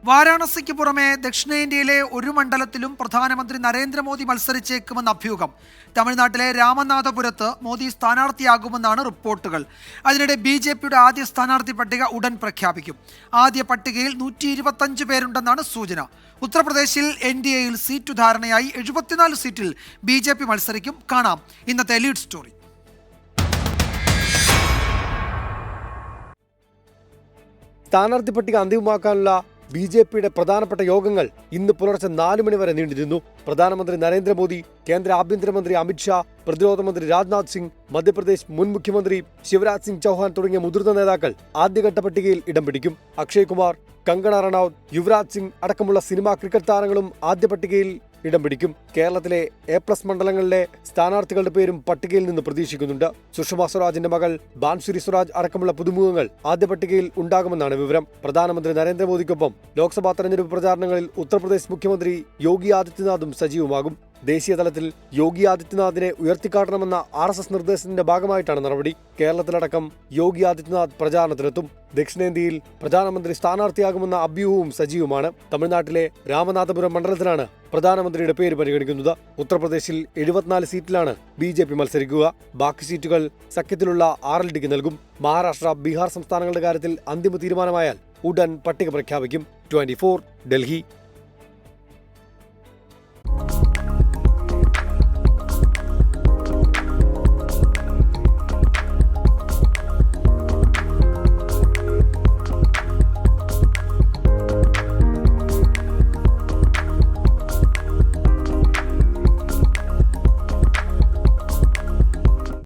വാരാണസിക്ക് പുറമെ ദക്ഷിണേന്ത്യയിലെ ഒരു മണ്ഡലത്തിലും പ്രധാനമന്ത്രി നരേന്ദ്രമോദി മത്സരിച്ചേക്കുമെന്ന അഭ്യൂഹം. തമിഴ്നാട്ടിലെ രാമനാഥപുരത്ത് മോദി സ്ഥാനാർത്ഥിയാകുമെന്നാണ് റിപ്പോർട്ടുകൾ. അതിനിടെ BJPയുടെ ആദ്യ സ്ഥാനാർത്ഥി പട്ടിക ഉടൻ പ്രഖ്യാപിക്കും. ആദ്യ പട്ടികയിൽ 125 പേരുണ്ടെന്നാണ് സൂചന. ഉത്തർപ്രദേശിൽ NDAയിൽ സീറ്റു ധാരണയായി. 74 സീറ്റിൽ BJP മത്സരിക്കും. കാണാം ഇന്നത്തെ ലീഡ് സ്റ്റോറി. സ്ഥാനാർത്ഥി പട്ടിക അന്തിമമാക്കാനുള്ള BJPയുടെ പ്രധാനപ്പെട്ട യോഗങ്ങൾ ഇന്ന് പുലർച്ചെ 4 മണി വരെ നീണ്ടിരുന്നു. പ്രധാനമന്ത്രി നരേന്ദ്രമോദി, കേന്ദ്ര ആഭ്യന്തരമന്ത്രി അമിത്ഷാ, പ്രതിരോധ മന്ത്രി രാജ്നാഥ് സിംഗ്, മധ്യപ്രദേശ് മുൻ മുഖ്യമന്ത്രി ശിവരാജ് സിംഗ് ചൗഹാൻ തുടങ്ങിയ മുതിർന്ന നേതാക്കൾ ആദ്യഘട്ട പട്ടികയിൽ ഇടം പിടിക്കും. അക്ഷയ് കുമാർ, കങ്കണ റണൌത്ത്, യുവരാജ് സിംഗ് അടക്കമുള്ള സിനിമാ ക്രിക്കറ്റ് താരങ്ങളും ആദ്യ പട്ടികയിൽ ഇടം പിടിക്കും. കേരളത്തിലെ A+ മണ്ഡലങ്ങളിലെ സ്ഥാനാർത്ഥികളുടെ പേരും പട്ടികയിൽ നിന്ന് പ്രതീക്ഷിക്കുന്നുണ്ട്. സുഷമ സ്വരാജിന്റെ മകൾ ബാൻസുരി സ്വരാജ് അടക്കമുള്ള പുതുമുഖങ്ങൾ ആദ്യ പട്ടികയിൽ ഉണ്ടാകുമെന്നാണ് വിവരം. പ്രധാനമന്ത്രി നരേന്ദ്രമോദിക്കൊപ്പം ലോക്സഭാ തെരഞ്ഞെടുപ്പ് പ്രചാരണങ്ങളിൽ ഉത്തർപ്രദേശ് മുഖ്യമന്ത്രി യോഗി ആദിത്യനാഥും സജീവമാകും. ദേശീയ തലത്തിൽ യോഗി ആദിത്യനാഥിനെ ഉയർത്തിക്കാട്ടണമെന്ന RSS നിർദ്ദേശത്തിന്റെ ഭാഗമായിട്ടാണ് നടപടി. കേരളത്തിലടക്കം യോഗി ആദിത്യനാഥ് പ്രചാരണത്തിനെത്തും. ദക്ഷിണേന്ത്യയിൽ പ്രധാനമന്ത്രി സ്ഥാനാർത്ഥിയാകുമെന്ന അഭ്യൂഹവും സജീവമാണ്. തമിഴ്നാട്ടിലെ രാമനാഥപുരം മണ്ഡലത്തിലാണ് പ്രധാനമന്ത്രിയുടെ പേര് പരിഗണിക്കുന്നത്. ഉത്തർപ്രദേശിൽ 74 സീറ്റിലാണ് BJP മത്സരിക്കുക. ബാക്കി സീറ്റുകൾ സഖ്യത്തിലുള്ള RLDക്ക് നൽകും. മഹാരാഷ്ട്ര, ബീഹാർ സംസ്ഥാനങ്ങളുടെ കാര്യത്തിൽ അന്തിമ തീരുമാനമായാൽ ഉടൻ പട്ടിക പ്രഖ്യാപിക്കും. 24 ഡൽഹി.